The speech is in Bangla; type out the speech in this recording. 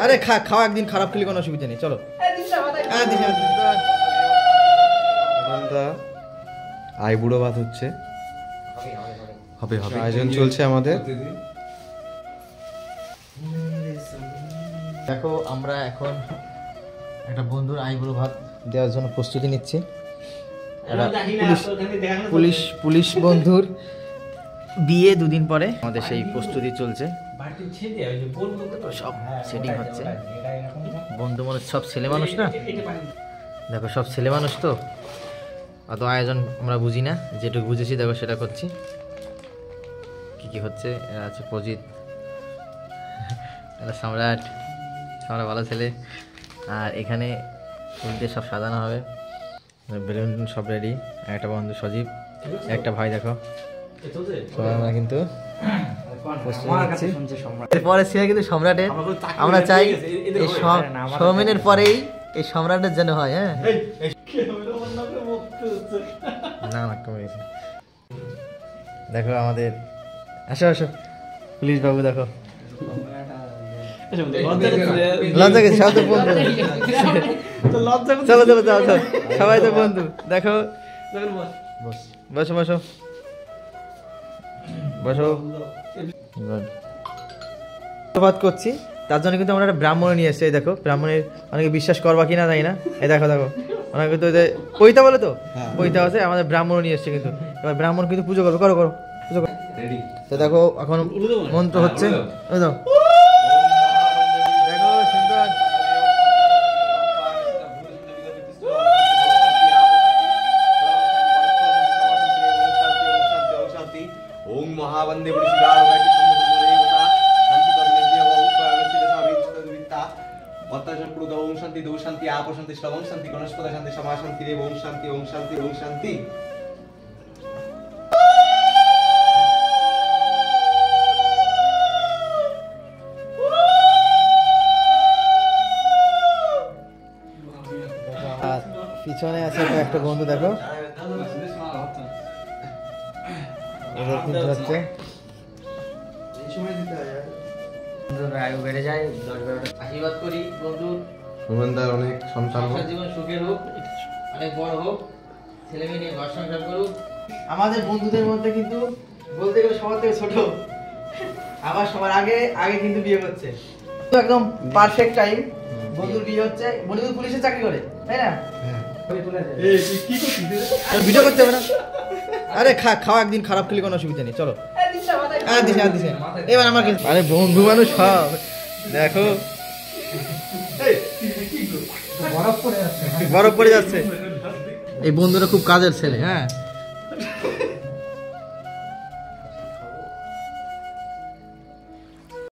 আরে খাওয়া একদিন খারাপ খেলে কোনো অসুবিধা নেই, চলো। আইবুড়ো ভাত হচ্ছে, হবে হবে, আয়োজন চলছে আমাদের। দেখো আমরা এখন একটা বন্ধুর আইবুড়ো ভাত দেওয়ার জন্য প্রস্তুতি নিচ্ছি। পুলিশ বন্ধুর বিয়ে দুদিন পরে আমাদের সেই প্রস্তুতি চলছে, সব সেটিং হচ্ছে। বন্ধু মনে সব ছেলে মানুষ না, দেখো সব ছেলে মানুষ তো, অত আয়োজন আমরা বুঝি না, যেটুকু বুঝেছি দেখো সেটা করছি। কি কি হচ্ছে, এরা আছে প্রজিত, এরা সম্রাট, সম্রাট ভালো ছেলে। আর এখানে ফুল দিয়ে সব সাজানো হবে, বেলুন সব রেডি। একটা বন্ধু সজীব, একটা ভাই, দেখো সবাই আমরা কিন্তু পরে সে কিন্তু সম্রাটের, আমরা চাই এই সৌমেনের পরেই এই সম্রাটের যেন হয়। হ্যাঁ না না কমে গেছে। দেখো আমাদের, আসো আসো পুলিশ বাবু, দেখো লজ্জা গেছে, সব তো বন্ধু, চলো চলো যাও, সবাই তো বন্ধু। দেখো বসো বসো বসো, বাদ করছি। তার জন্য কিন্তু আমরা একটা ব্রাহ্মণ নিয়ে এসেছি। দেখো ব্রাহ্মণের অনেকে বিশ্বাস করবা কিনা জানি না, এই দেখো দেখো ওনাকে কিন্তু পৈতা বলে তো, পৈতা আছে, আমাদের ব্রাহ্মণ নিয়ে এসছে কিন্তু। এবার ব্রাহ্মণ কিন্তু পুজো করবে, করো করো পুজো করো। তো দেখো এখন মন্ত্র হচ্ছে, দেখো সুন্দর। ওম মহাবন্দে ওম শান্তি দৌ শান্তি আপ শান্তি শ্রবণ শান্তি গণস্পদ শান্তি সমা শান্তি রে ওম শান্তি ওম শান্তি ওম শান্তি। আর পিছনে আছে একটা বন্ধু, দেখো হচ্ছে আয়ু বেড়ে যায়, 10-12টা আশীর্বাদ করি বন্ধুর, সুমনদার অনেক সন্তান হোক, জীবন সুখের হোক, অনেক বড় হোক, ছেলে মেয়ে নিয়ে ঘর সংসার করুক। আমাদের বন্ধুদের মধ্যে কিন্তু বলতে গেলে সবার থেকে ছোট, আবার সবার আগে আগে কিন্তু বিয়ে করছে, একদম পারফেক্ট টাইম। বন্ধুর বিয়ে হচ্ছে, বন্ধু পুলিশে চাকরি করে, তাই না? ভিডিও করতে হবে না, আরে খাওয়া একদিন খারাপ খেলে কোনো অসুবিধা নেই, চলো। এবার আমার কিন্তু, আরে বন্ধু মানুষ সব দেখো বরফ পড়ে যাচ্ছে। এই বন্ধুরা খুব কাজের ছেলে। হ্যাঁ